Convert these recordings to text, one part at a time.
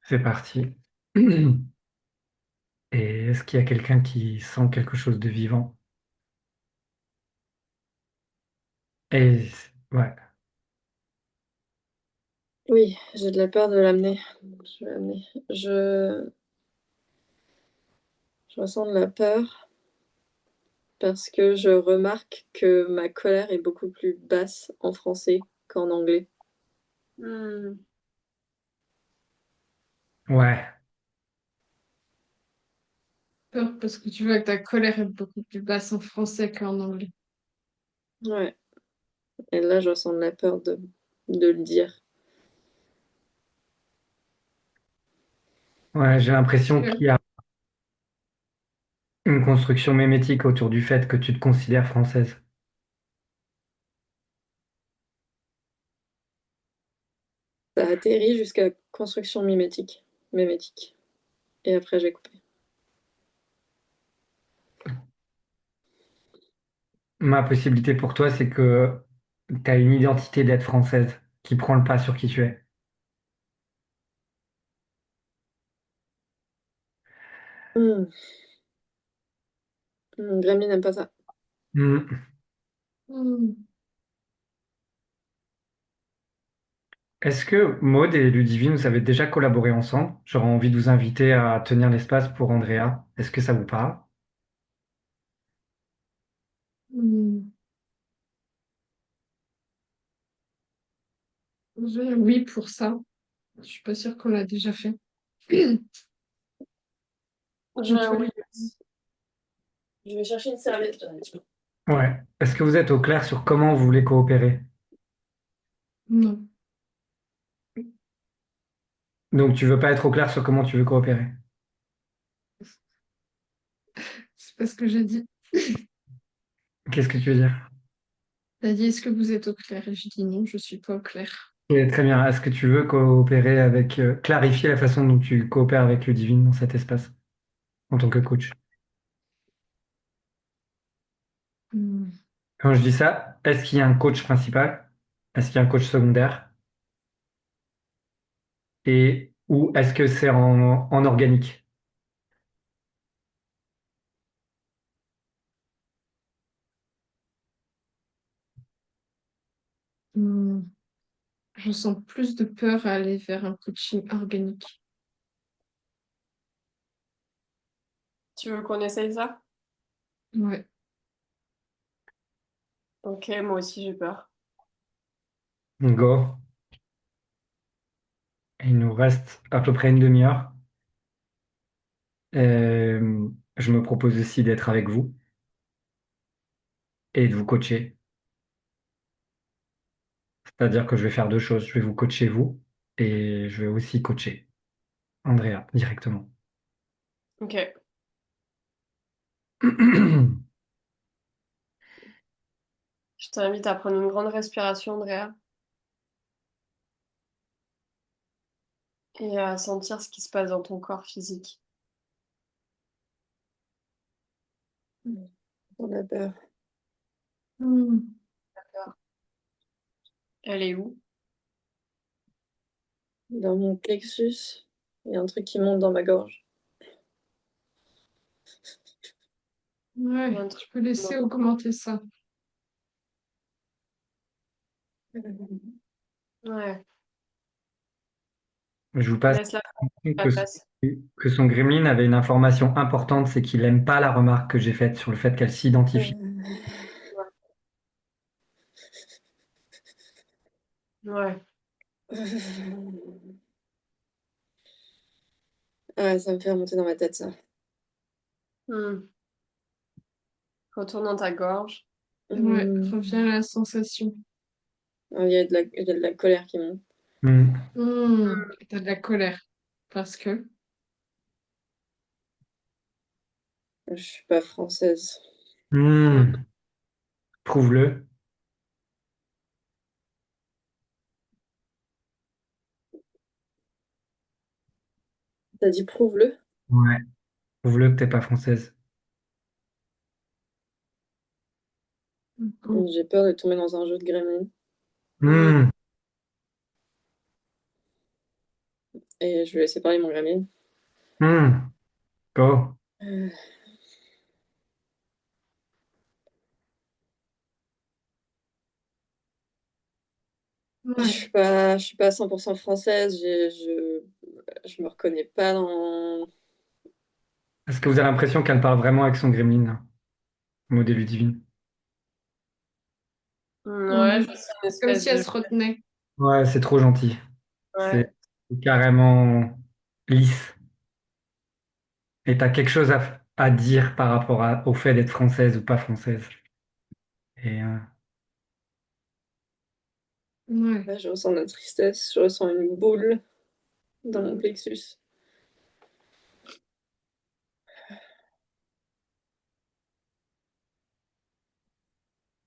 C'est parti. Et est-ce qu'il y a quelqu'un qui sent quelque chose de vivant? Et ouais, Oui, j'ai de la peur de l'amener. Je vais l'amener. Je ressens de la peur parce que je remarque que ma colère est beaucoup plus basse en français qu'en anglais. Hmm. ouais, Peur parce que tu vois que ta colère est beaucoup plus basse en français qu'en anglais. Ouais. Et là, je ressens de la peur de le dire. ouais, j'ai l'impression qu'il Que- y a une construction mémétique autour du fait que tu te considères française. Ça atterrit jusqu'à construction mimétique. Mémétique. Et après, j'ai coupé. Ma possibilité pour toi, c'est que tu as une identité d'être française qui prend le pas sur qui tu es. Hmm. Gremlin n'aime pas ça. Hmm. Hmm. Est-ce que Maud et Ludivine, vous avez déjà collaboré ensemble? J'aurais envie de vous inviter à tenir l'espace pour Andrea. Est-ce que ça vous parle? Hmm. Oui, pour ça. Je suis pas sûre qu'on l'a déjà fait. Et toi, Oui. lui? Je vais chercher une serviette. Ouais. Est-ce que vous êtes au clair sur comment vous voulez coopérer? Non. Donc tu veux pas être au clair sur comment tu veux coopérer. C'est pas ce que j'ai dit. Qu'est-ce que tu veux dire? T'as dit, est-ce que vous êtes au clair? Et j'ai dit non, je suis pas au clair. Et très bien. Est-ce que tu veux coopérer avec, clarifier la façon dont tu coopères avec le divin dans cet espace en tant que coach? Hmm. Quand je dis ça, est-ce qu'il y a un coach principal? Est-ce qu'il y a un coach secondaire? Et ou est-ce que c'est en organique? Hmm. Je sens plus de peur à aller vers un coaching organique. Tu veux qu'on essaye ça? Ouais. Ok, moi aussi j'ai peur. Go. Il nous reste à peu près une demi-heure. Je me propose aussi d'être avec vous et de vous coacher. C'est-à-dire que je vais faire deux choses. Je vais vous coacher vous et je vais aussi coacher Andrea directement. Ok. Je t'invite à prendre une grande respiration, Andrea, et à sentir ce qui se passe dans ton corps physique. On a peur. Hmm. Elle est où? Dans mon plexus. Il y a un truc qui monte dans ma gorge. Il y a Ouais, un truc tu peux qui laisser monte. augmenter ça. Ouais. Je vous passe Laisse-la que, la place. que son gremlin avait une information importante, c'est qu'il n'aime pas la remarque que j'ai faite sur le fait qu'elle s'identifie. Ouais. Ouais, ça me fait remonter dans ma tête, ça. Hmm. Retourne dans ta gorge. Ouais, Hmm. reviens à la sensation. Il y a de la colère qui monte. Hmm. Hmm. Et t'as de la colère. Parce que. Je suis pas française. Hmm. Hmm. Prouve-le. T'as dit prouve-le? Ouais. Prouve-le que t'es pas française. Bon. J'ai peur de tomber dans un jeu de gremlin. Ouais. Hmm. Et je vais laisser parler mon Gremlin. Go. Euh, Ouais. je suis pas 100% française, je me reconnais pas dans... Est-ce que vous avez l'impression qu'elle parle vraiment avec son gremlin, Maud et Ludivine? Ouais, je Mhm. sens une Comme espèce si elle de... se retenait. Ouais, c'est trop gentil. C'est Ouais. carrément lisse. Et t'as quelque chose à dire par rapport au fait d'être française ou pas française. Et Ouais. Ouais, je ressens de la tristesse, je ressens une boule dans mon plexus.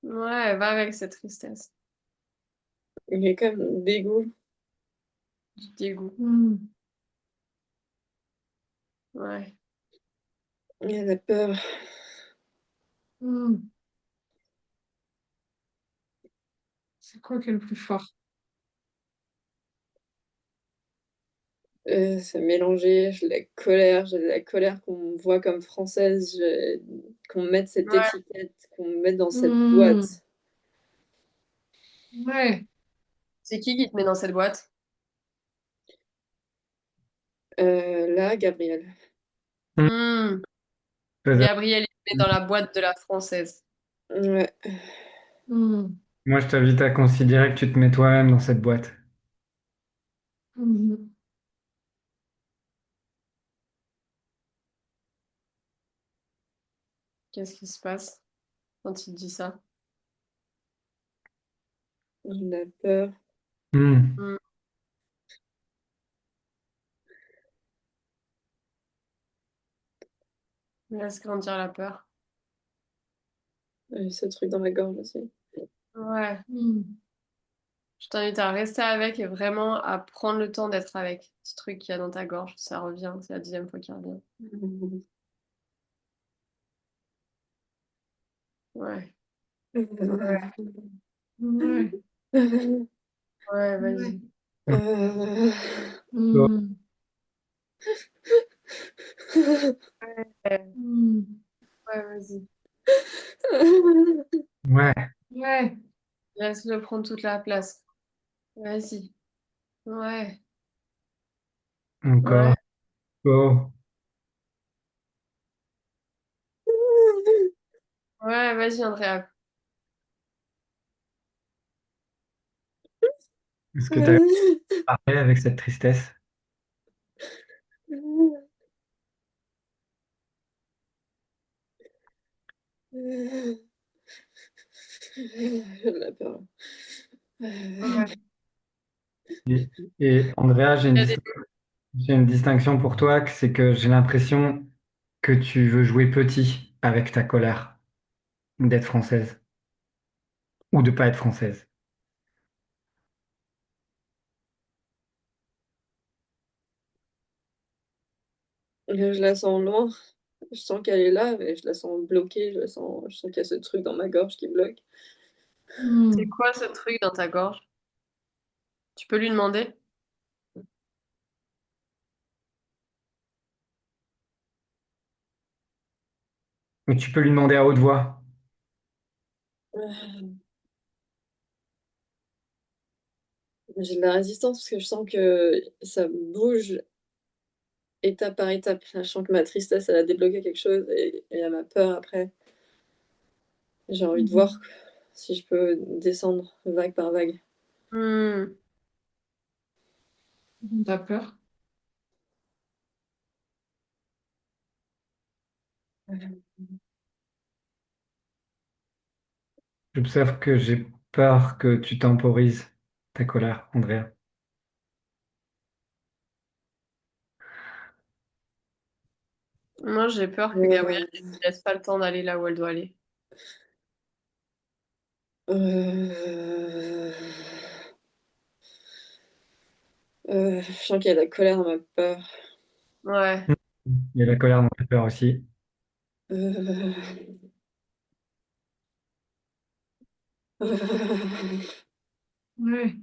Ouais, va avec cette tristesse, Il y a comme dégoût. du dégoût. Mhm. Ouais. Il y a la peur. Mhm. C'est quoi qui est le plus fort? C'est mélangé, j'ai de la colère qu'on me voit comme française, qu'on me mette cette Ouais. étiquette, qu'on me mette dans cette Mhm. boîte. Ouais. C'est qui te met dans cette boîte? Là, Gabriel. hum, Hmm. faisable. Gabriel, il te met dans la boîte de la française. Ouais. Mhm. Moi, je t'invite à considérer que tu te mets toi-même dans cette boîte. Mhm. Qu'est-ce qui se passe quand il te dit ça? J'ai de la peur. Hmm. Hmm. Laisse grandir la peur. J'ai ce truc dans la gorge aussi. Ouais. Mhm. Je t'invite à rester avec et vraiment à prendre le temps d'être avec ce truc qu'il y a dans ta gorge. Ça revient, c'est la deuxième fois qu'il revient. Ouais. Ouais, Ouais. ouais, Ouais. vas-y. Euh, Mhm. Ouais, Mhm. ouais, vas-y. Ouais, Ouais. Laisse-le prendre toute la place. Vas-y. Ouais, encore. ouais, Go. ouais, vas-y, Andrea. Est-ce que tu as parlé avec cette tristesse? J'ai de la peur. Ouais. Et, et Andrea, Il y a des... j'ai une distinction pour toi, c'est que j'ai l'impression que tu veux jouer petit avec ta colère d'être française ou de pas être française. Je la sens loin. Je sens qu'elle est là, mais je la sens bloquée. Je sens qu'il y a ce truc dans ma gorge qui bloque. C'est Mhm. quoi ce truc dans ta gorge? Tu peux lui demander? Mais tu peux lui demander à haute voix. J'ai de la résistance parce que je sens que ça bouge étape par étape. Je sens que ma tristesse, elle a débloqué quelque chose et il y a ma peur après. J'ai envie de voir Mhm. si je peux descendre vague par vague. Hmm. T'as peur? J'observe que j'ai peur que tu temporises ta colère, Andrea. Moi, j'ai peur que Gabrielle Euh, ne lui laisse pas le temps d'aller là où elle doit aller. euh, je sens qu'il y a de la colère dans ma peur. Ouais, Il y a la colère dans ta peur aussi. Euh, Ouais.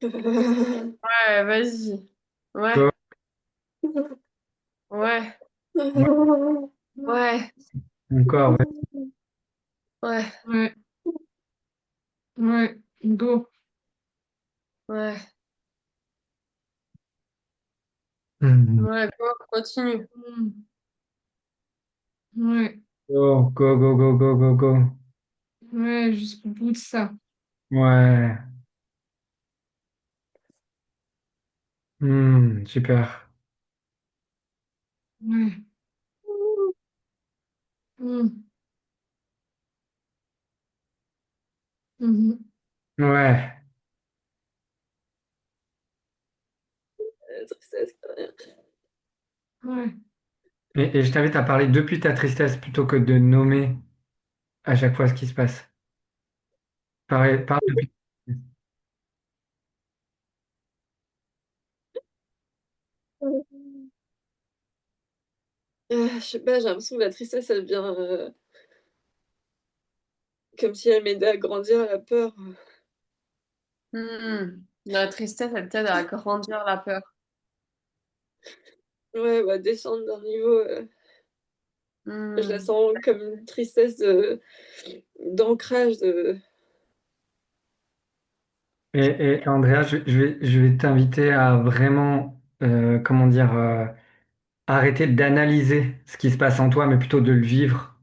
Ouais, vas-y. Ouais, Go. ouais, Ouais, ouais, encore. Ouais. ouais, Ouais, ouais, go. ouais, Hmm. ouais, go, continue. Hmm. Ouais, Go, go, go, go, go, go, go. ouais, jusqu'au bout de ça. Ouais. Super. Ouais. Hmm. Mhm. Ouais. Tristesse, rien. Ouais. Et je t'invite à parler depuis ta tristesse plutôt que de nommer à chaque fois ce qui se passe. Parle depuis. Je sais pas, j'ai l'impression que la tristesse, elle vient comme si elle m'aidait à grandir, la peur. La tristesse, elle t'aide à grandir la peur. Ouais, bah, descendre d'un niveau, je la Hmm. sens comme une tristesse d'ancrage, de. Et Andrea, je vais t'inviter à vraiment, comment dire, arrêter d'analyser ce qui se passe en toi, mais plutôt de le vivre,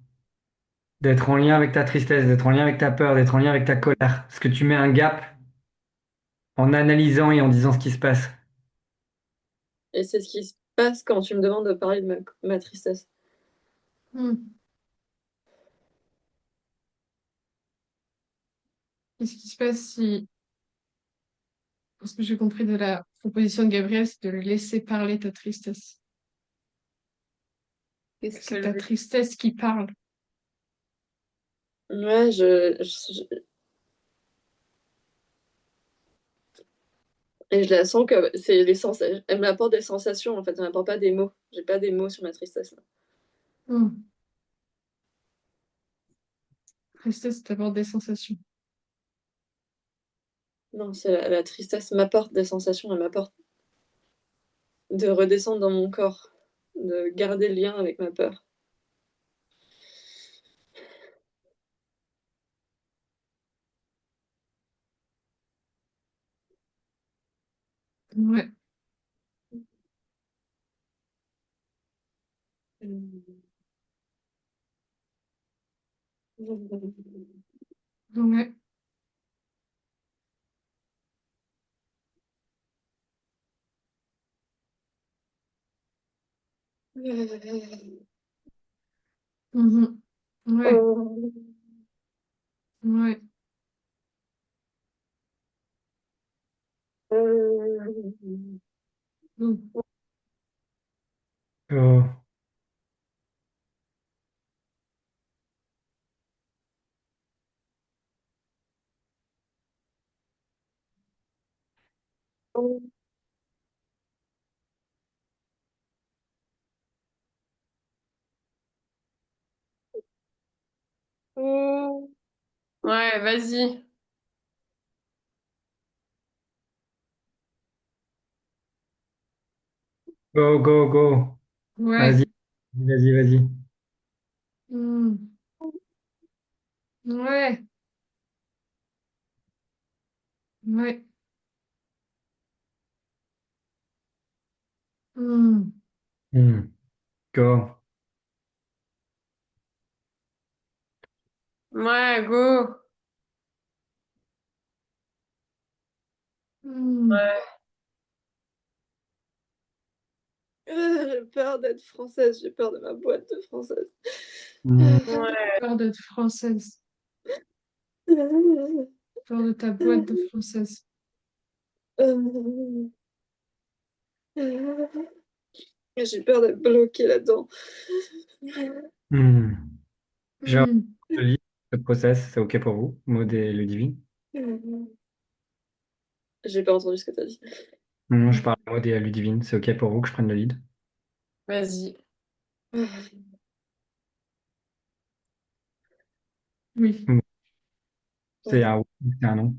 d'être en lien avec ta tristesse, d'être en lien avec ta peur, d'être en lien avec ta colère. Parce que tu mets un gap en analysant et en disant ce qui se passe. Et c'est ce qui se passe quand tu me demandes de parler de ma tristesse. Hmm. Qu'est-ce qui se passe si, ce que j'ai compris de la proposition de Gabriel, c'est de laisser parler ta tristesse. Qu'est-ce C'est qu'elle ta veut? tristesse qui parle. Ouais, et je la sens que c'est les sensations. Elle m'apporte des sensations, en fait. Elle m'apporte pas des mots. J'ai pas des mots sur ma tristesse, là. Hmm. Tristesse t'apporte des sensations. Non, c'est la tristesse m'apporte des sensations. Elle m'apporte de redescendre dans mon corps, de garder le lien avec ma peur. Ouais, ouais. Mhm. Ouais, ouais. Hmm. Oh, Ouais, vas-y. go, go, go. Ouais. Vas-y, vas-y, vas-y. Hmm. Ouais, ouais. Hmm. Hmm. Go. Ouais, go. Hmm. Ouais. J'ai peur d'être française, j'ai peur de ma boîte de française. Hmm. Ouais. Peur d'être française. Peur de ta boîte de française. J'ai peur d'être bloquée là-dedans. Hmm. J'ai Hmm. le livre, le process, c'est OK pour vous, Maud et Ludivine? J'ai pas entendu ce que tu as dit. Non, je parle à Maud et à Ludivine, c'est OK pour vous que je prenne le lead? Vas-y. Oui, Hmm. C'est Ouais. un oui, c'est un non.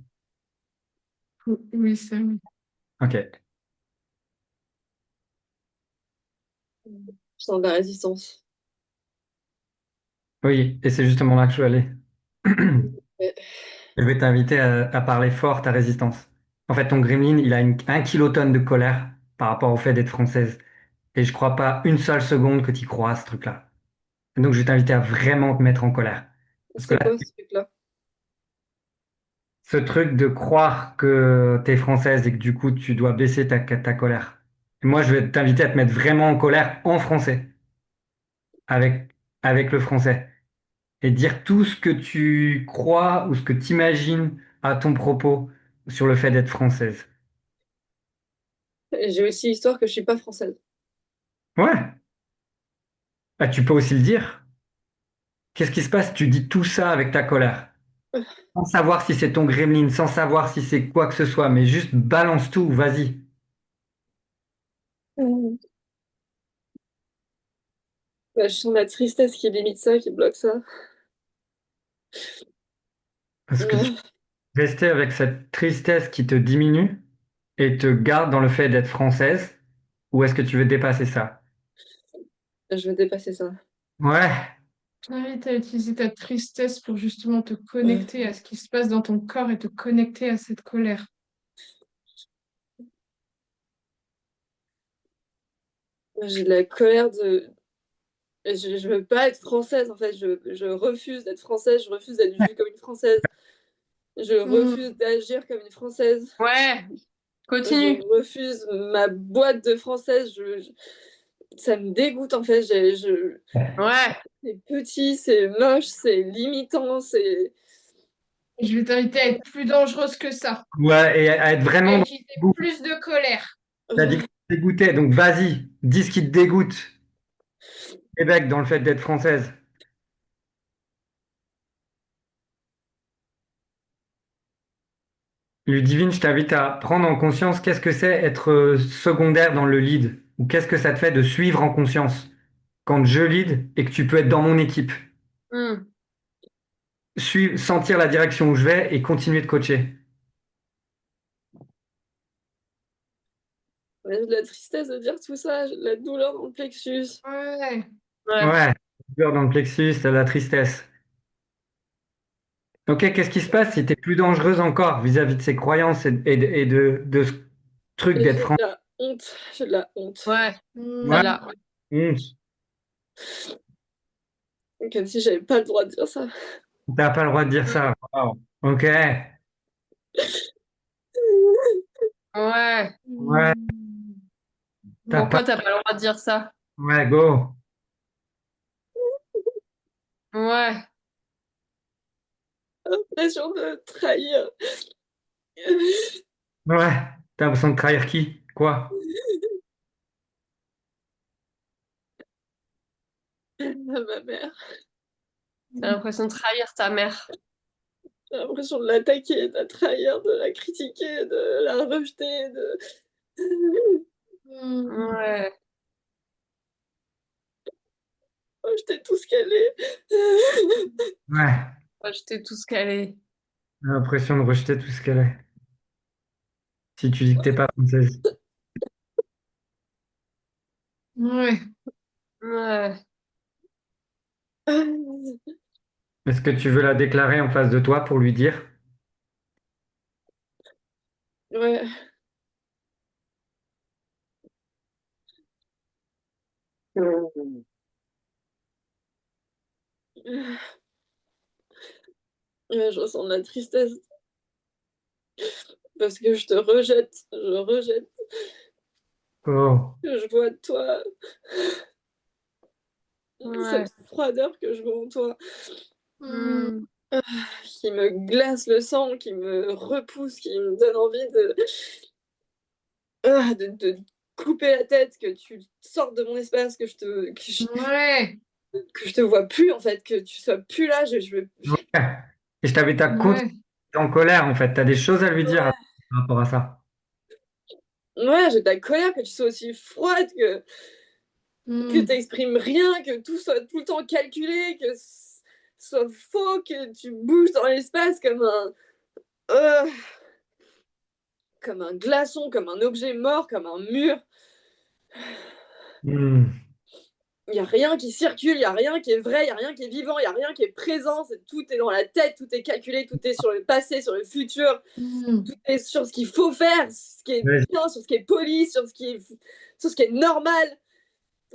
Oui, ça, oui. Ok. Je sens de la résistance. Oui, et c'est justement là que je veux aller. Ouais. Je vais t'inviter à parler fort ta résistance. En fait, ton gremlin, il a 1 kilotonne de colère par rapport au fait d'être française. Et je crois pas une seule seconde que tu crois à ce truc-là. Et donc, je vais t'inviter à vraiment te mettre en colère. Parce que C'est là, quoi ce truc-là? ce truc de croire que tu es française et que du coup, tu dois baisser ta colère. Et moi, je vais t'inviter à te mettre vraiment en colère en français, avec, avec le français. Et dire tout ce que tu crois ou ce que tu imagines à ton propos sur le fait d'être française. J'ai aussi l'histoire que je suis pas française. Ouais, bah, tu peux aussi le dire. Qu'est-ce qui se passe? Tu dis tout ça avec ta colère. Sans savoir si c'est ton gremlin, sans savoir si c'est quoi que ce soit, mais juste balance tout, vas-y. Mm. Bah, je sens la tristesse qui limite ça, qui bloque ça. Parce que tu Ouais. peux rester avec cette tristesse qui te diminue et te garde dans le fait d'être française, ou est-ce que tu veux dépasser ça? Je vais dépasser ça. Ouais, Je t'invite à utiliser ta tristesse pour justement te Ouais. connecter à ce qui se passe dans ton corps et te connecter à cette colère. J'ai de la colère de. Je veux pas être française en fait. Je refuse d'être française. Je refuse d'être vue comme une française. Je Mm. refuse d'agir comme une française. Ouais, continue. Je refuse ma boîte de française. Ça me dégoûte en fait. Ouais, C'est petit, c'est moche, c'est limitant, c'est. Je vais t'inviter à être plus dangereuse que ça, ouais, et à être à vraiment dans utiliser le goût. plus de colère. T'as dit que tu te dégoûtais, donc vas-y, dis ce qui te dégoûte. Québec dans le fait d'être française. Ludivine, je t'invite à prendre en conscience qu'est-ce que c'est être secondaire dans le lead, ou qu'est-ce que ça te fait de suivre en conscience quand je lead et que tu peux être dans mon équipe. Hmm. Sentir la direction où je vais et continuer de coacher. J'ai de la tristesse de dire tout ça, j'ai de la douleur dans le plexus. Ouais. Ouais. Ouais, douleur dans le plexus, t'as la tristesse. Ok, qu'est-ce qui se passe si tu es plus dangereuse encore vis-à-vis de ces croyances et de ce truc Et d'être j'ai de français? la honte, j'ai de la honte. Ouais, Ouais, Mm. celle-là. honte. Comme si j'avais pas le droit de dire ça. T'as pas le droit de dire Hmm. ça. Wow. Ok, Ouais. ouais, Mm. t'as pas. Pourquoi t'as pas le droit de dire ça? Ouais, go. Ouais. L'impression de trahir Ouais, t'as l'impression de trahir qui? Quoi? ma mère. T'as l'impression de trahir ta mère. J'ai l'impression de l'attaquer, de la trahir, de la critiquer, de la rejeter, de Mm. Ouais. rejeter tout ce qu'elle est. Ouais, Rejeter tout ce qu'elle est. j'ai l'impression de rejeter tout ce qu'elle est. Si tu dis que t'es pas française. Ouais. Ouais. Est-ce que tu veux la déclarer en face de toi pour lui dire? Ouais. Ouais, je ressens de la tristesse parce que je te rejette, je rejette Oh, ce que je vois de toi, Ouais. cette froideur que je vois en toi, Mm. Hmm. qui me glace le sang, qui me repousse, qui me donne envie de couper la tête, que tu sortes de mon espace, Ouais. que je te vois plus en fait, que tu sois plus là. ouais. Et je t'invite à continuer Ouais. en colère en fait. T'as des choses à lui dire par rapport à ça. Ouais, j'ai de la colère que tu sois aussi froide, que tu Mm. n'exprimes rien, que tout soit tout le temps calculé, que ce soit faux, que tu bouges dans l'espace comme un. Euh, comme un glaçon, comme un objet mort, comme un mur. Hmm. Il n'y a rien qui circule, il n'y a rien qui est vrai, il n'y a rien qui est vivant, il n'y a rien qui est présent. Tout est dans la tête, tout est calculé, tout est sur le passé, sur le futur, tout est sur ce qu'il faut faire, ce qui est Vas-y. bien, sur ce qui est poli, sur ce qui est normal,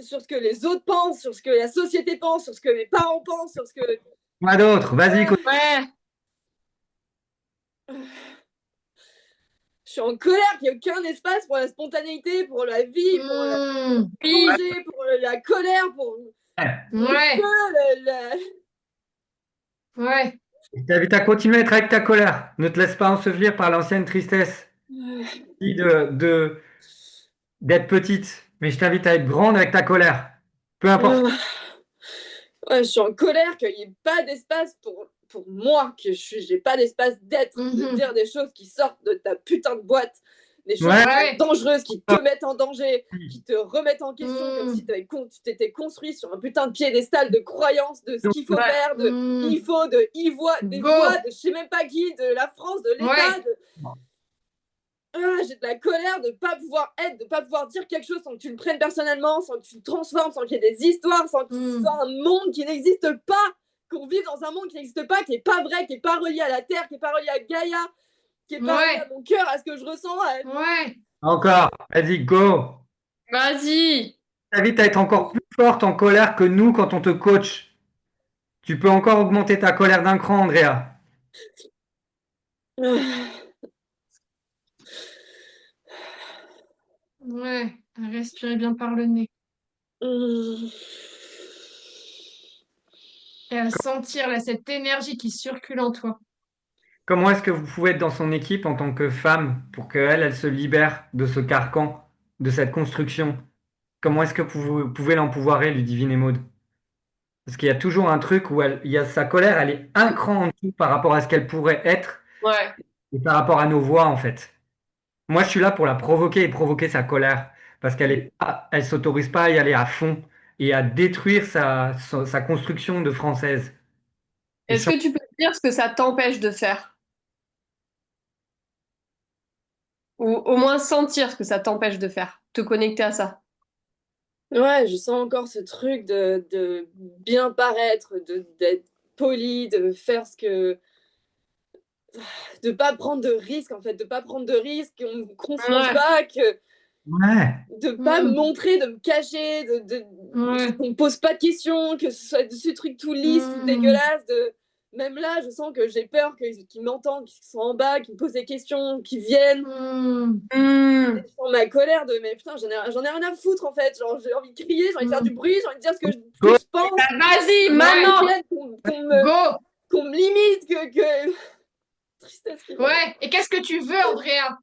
sur ce que les autres pensent, sur ce que la société pense, sur ce que mes parents pensent, sur ce que... Quoi d'autre? Vas-y, Ouais. Je suis en colère qu'il n'y ait aucun espace pour la spontanéité, pour la vie, pour le Oui. danger, pour la colère, pour le Ouais, feu, ouais. je t'invite à continuer à être avec ta colère. Ne te laisse pas ensevelir par l'ancienne tristesse d'être petite. Mais je t'invite à être grande avec ta colère. Peu importe. Ouais, je suis en colère qu'il n'y ait pas d'espace pour moi, que j'ai pas d'espace d'être, de dire des choses qui sortent de ta putain de boîte, des choses Ouais. dangereuses qui te mettent en danger, qui te remettent en question, comme si tu t'étais construit sur un putain de piédestal de croyances, de ce qu'il faut faire, de il faut, de il voit, des Go. voix, de je sais même pas qui, de la France, de l'État, Ouais. j'ai de la colère de pas pouvoir être, de pas pouvoir dire quelque chose sans que tu le prennes personnellement, sans que tu le transformes, sans qu'il y ait des histoires, sans que ce soit un monde qui n'existe pas, qu'on vive dans un monde qui n'existe pas, qui est pas vrai, qui est pas relié à la Terre, qui est pas relié à Gaïa, qui est pas relié à mon cœur, à ce que je ressens. Ouais. Encore. Vas-y, go. Vas-y. Je t'invite à être encore plus forte en colère que nous quand on te coach. Tu peux encore augmenter ta colère d'un cran, Andrea. Ouais. Respirez bien par le nez. Et à sentir là, cette énergie qui circule en toi. Comment est-ce que vous pouvez être dans son équipe en tant que femme pour qu'elle, elle se libère de ce carcan, de cette construction? Comment est-ce que vous pouvez l'empouvoirer, Ludivine et Maud? Parce qu'il y a toujours un truc où il y a sa colère, elle est un cran en dessous par rapport à ce qu'elle pourrait être Ouais. et par rapport à nos voix, en fait. Moi, je suis là pour la provoquer et provoquer sa colère parce elle s'autorise pas à y aller à fond et à détruire sa construction de française. Et Est-ce ça, que tu peux dire ce que ça t'empêche de faire? Ou au moins sentir ce que ça t'empêche de faire. Te connecter à ça. Ouais, je sens encore ce truc de bien paraître, d'être poli, de faire ce que... De pas prendre de risques, en fait, de pas prendre de risques, qu'on me confronte Ouais. pas, ouais, de pas me montrer, de me cacher, qu'on me pose pas de questions, que ce soit de ce truc tout lisse, tout dégueulasse. Même là, je sens que j'ai peur qu'ils m'entendent, qu'ils sont en bas, qu'ils me posent des questions, qu'ils viennent. Je sens ma colère de mais putain, j'en ai rien à foutre en fait. Genre, j'ai envie de crier, j'ai envie de faire du bruit, j'ai envie de dire ce que Go. je pense. Vas-y, Qu'ils maintenant! viennent, Go. qu'on me limite, Tristesse qui vient. Ouais. Et qu'est-ce que tu veux, Andrea?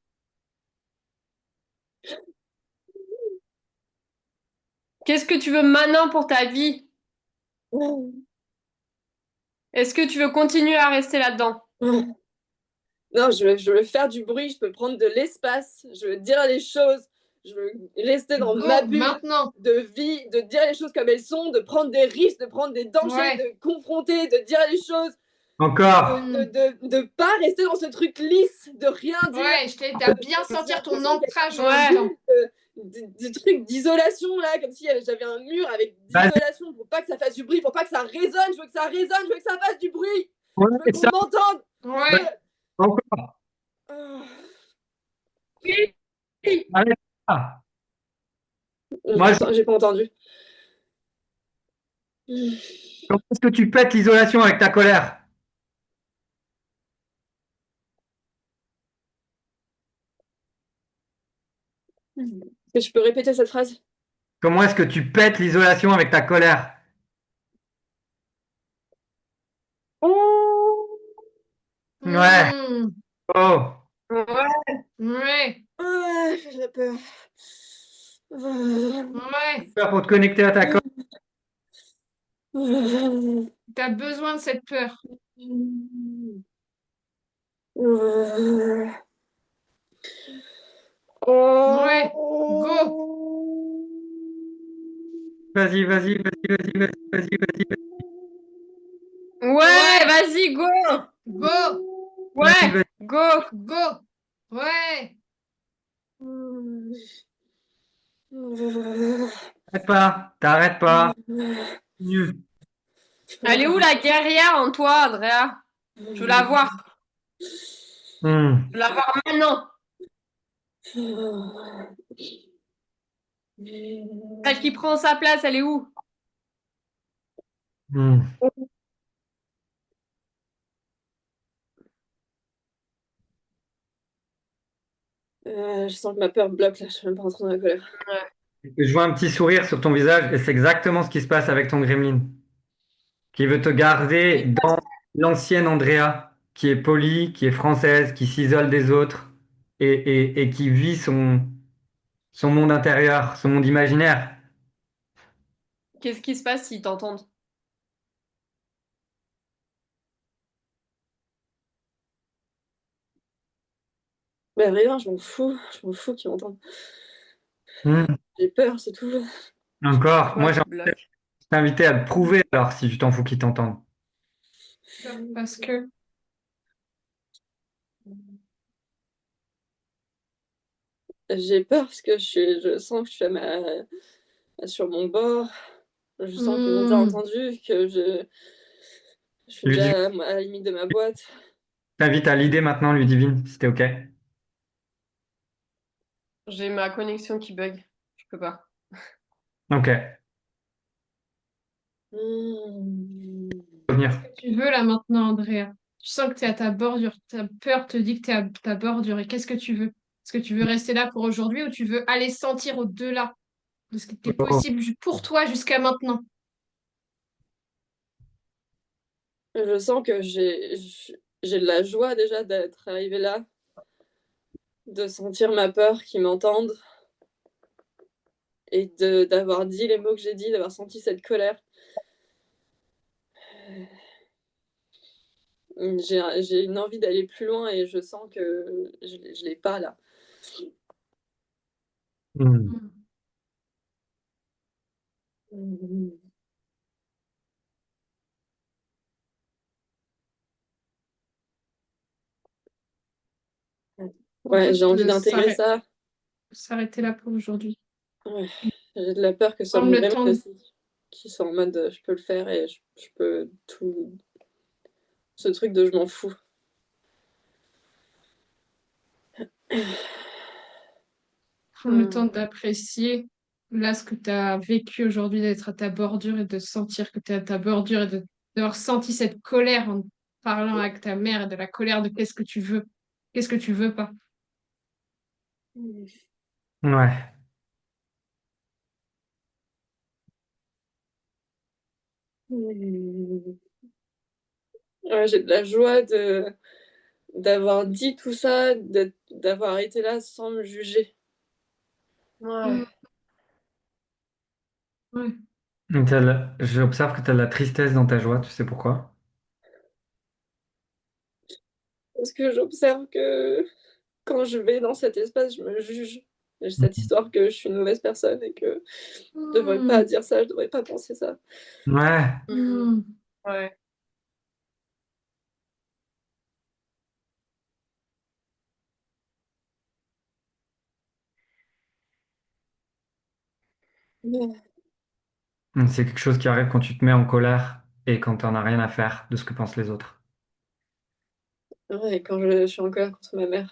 Qu'est-ce que tu veux maintenant pour ta vie? Est-ce que tu veux continuer à rester là-dedans? Non, je veux faire du bruit, je peux prendre de l'espace, je veux dire les choses, je veux rester dans Go. ma bulle Maintenant. de vie, de dire les choses comme elles sont, de prendre des risques, de prendre des dangers, Ouais. de confronter, de dire les choses, Encore. de pas rester dans ce truc lisse, de rien dire. Ouais, je t'aide à bien sentir ton ancrage en Ouais. même temps. Des trucs d'isolation là, comme si j'avais un mur avec d'isolation pour pas que ça fasse du bruit, pour pas que ça résonne. Je veux que ça résonne, je veux que ça fasse du bruit. Ouais, Je veux qu'on m'entende. Ouais. encore. Oui. Arrête ça. Moi, J'ai pas entendu. comment est-ce que tu pètes l'isolation avec ta colère? Est-ce que tu peux répéter cette phrase? Comment est-ce que tu pètes l'isolation avec ta colère? Ouais. Oh. Ouais. Ouais. J'ai peur. Ouais. Faire pour te connecter à ta colère. T'as besoin de cette peur. Ouais. Go. Vas-y, vas-y, vas-y, vas-y, vas-y, vas-y, vas-y, Ouais, vas-y, go! Go. vas-y, Ouais, vas-y. go! Go. Ouais. T'arrêtes pas. Mieux. Elle est où la guerrière en toi, Andrea? Je veux la voir. Hmm, Je veux la voir maintenant. Celle qui prend sa place, elle est où? hmm. Je sens que ma peur me bloque là, je suis même pas rentrée dans la colère. Je vois un petit sourire sur ton visage et c'est exactement ce qui se passe avec ton gremlin, qui veut te garder dans l'ancienne Andrea, qui est polie, qui est française, qui s'isole des autres et qui vit son monde intérieur, son monde imaginaire. Qu'est-ce qui se passe s'ils t'entendent? Mais rien, je m'en fous qu'ils m'entendent. Hmm. J'ai peur, c'est tout. Encore, Quoi moi j'ai qui envie de bloque? t'inviter à le prouver alors si tu t'en fous qu'ils t'entendent. Parce que. J'ai peur parce que je sens que je suis sur mon bord. Je sens qu'ils m'ont déjà Hmm. entendu, que je suis Ludivine, déjà à la limite de ma boîte. je t'invite à l'idée maintenant, Ludivine, si t'es OK. J'ai ma connexion qui bug. Je peux pas. OK, Hmm. revenir. Tu veux là maintenant, Andrea. Tu sens que tu es à ta bordure. Ta peur te dit que tu es à ta bordure. Et qu'est-ce que tu veux? Est-ce que tu veux rester là pour aujourd'hui ou tu veux aller sentir au-delà de ce qui était Oh. possible pour toi jusqu'à maintenant? Je sens que j'ai de la joie déjà d'être arrivée là, de sentir ma peur, qu'ils m'entendent et d'avoir dit les mots que j'ai dit, d'avoir senti cette colère. J'ai une envie d'aller plus loin et je sens que je l'ai pas là. Hmm. Hmm. On Ouais, peut j'ai envie d'intégrer ça. s'arrêter là pour aujourd'hui. Ouais. J'ai de la peur que ce soit Prendre mon le vraiment temps. aussi, qui soit en mode je peux le faire et je peux tout. Ce truc de je m'en fous. Prendre le temps d'apprécier là ce que tu as vécu aujourd'hui, d'être à ta bordure et de sentir que tu es à ta bordure et d'avoir senti cette colère en parlant avec ta mère et de la colère de qu'est-ce que tu veux pas. Ouais. Ouais, j'ai de la joie d'avoir dit tout ça, d'avoir été là sans me juger. Mm. Ouais. Ouais. J'observe que tu as de la tristesse dans ta joie, tu sais pourquoi? Parce que j'observe que quand je vais dans cet espace, je me juge. J'ai cette histoire que je suis une mauvaise personne et que je devrais pas Mm. dire ça, je devrais pas penser ça. Ouais. Mm. Ouais. C'est quelque chose qui arrive quand tu te mets en colère et quand tu n'en as rien à faire de ce que pensent les autres. Ouais, quand je suis en colère contre ma mère.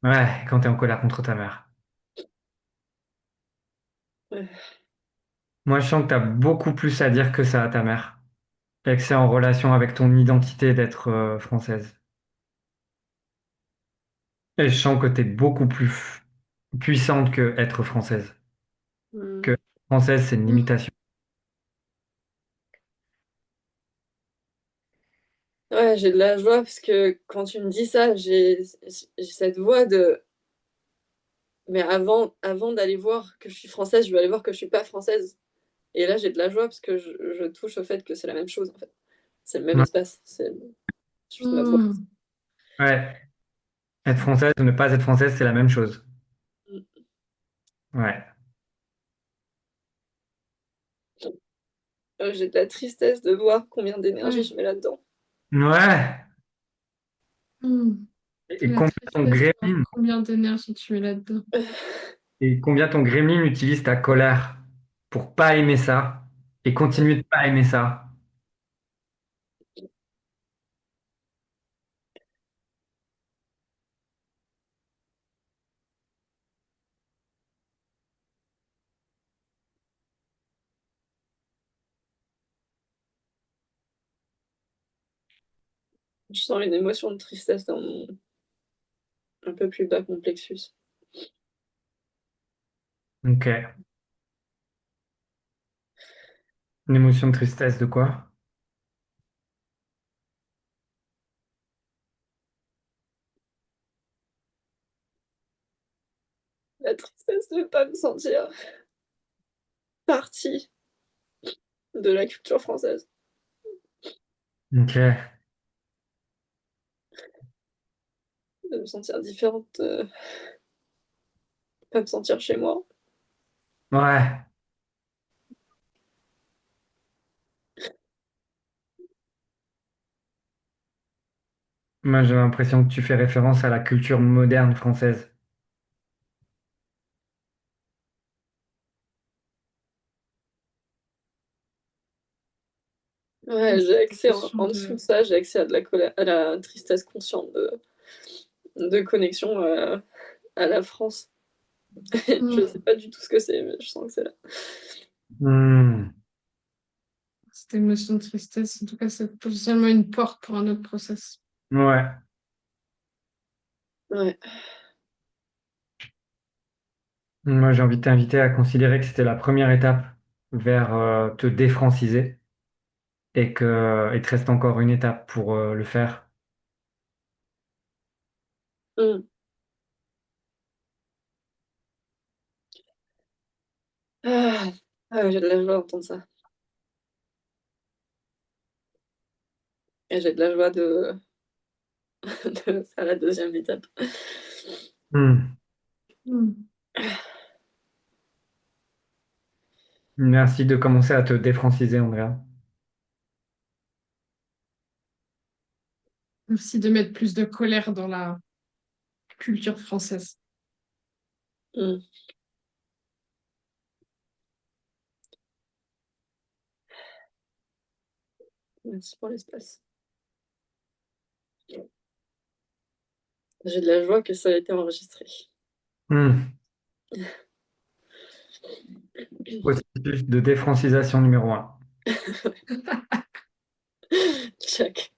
Ouais, quand tu es en colère contre ta mère. Ouais. Moi, je sens que tu as beaucoup plus à dire que ça à ta mère et que c'est en relation avec ton identité d'être française. Et je sens que tu es beaucoup plus puissante que être française. Hmm. Que française, c'est une Mm. limitation. Ouais, j'ai de la joie parce que quand tu me dis ça, j'ai cette voix de. Mais avant d'aller voir que je suis française, je veux aller voir que je suis pas française. Et là, j'ai de la joie parce que je touche au fait que c'est la même chose en fait. C'est le même Ouais. espace. C'est juste ma voix. Mm. Ouais. Être française ou ne pas être française, c'est la même chose. Ouais. J'ai de la tristesse de voir combien d'énergie Ouais. je mets là-dedans. Ouais. Mm. Et La combien ton tristesse, genre, gremlin, combien d'énergie tu mets là-dedans? et combien ton gremlin utilise ta colère pour pas aimer ça et continuer de pas aimer ça. Je sens une émotion de tristesse dans mon un peu plus bas que mon plexus. Ok. Une émotion de tristesse de quoi? La tristesse de ne pas me sentir partie de la culture française, Ok. de me sentir différente, pas me sentir chez moi. Ouais. Moi, j'ai l'impression que tu fais référence à la culture moderne française. Ouais, j'ai accès Question en dessous de... de ça, j'ai accès à de la colère, à la tristesse consciente de connexion à la France. Je sais Hmm. pas du tout ce que c'est, mais je sens que c'est là. Hmm. Cette émotion de tristesse, en tout cas, c'est potentiellement une porte pour un autre process. Ouais. Ouais. Moi, j'ai envie de t'inviter à considérer que c'était la première étape vers te défranciser et que il te reste encore une étape pour le faire. Mm. Ah, ah, j'ai de la joie d'entendre ça. Et j'ai de la joie de faire la deuxième étape. Hmm. Hmm. Merci de commencer à te défranciser, Andrea. Merci de mettre plus de colère dans la culture française. Mm. Merci pour l'espace. J'ai de la joie que ça a été enregistré. Hmm. Processus de défrancisation numéro un. Check.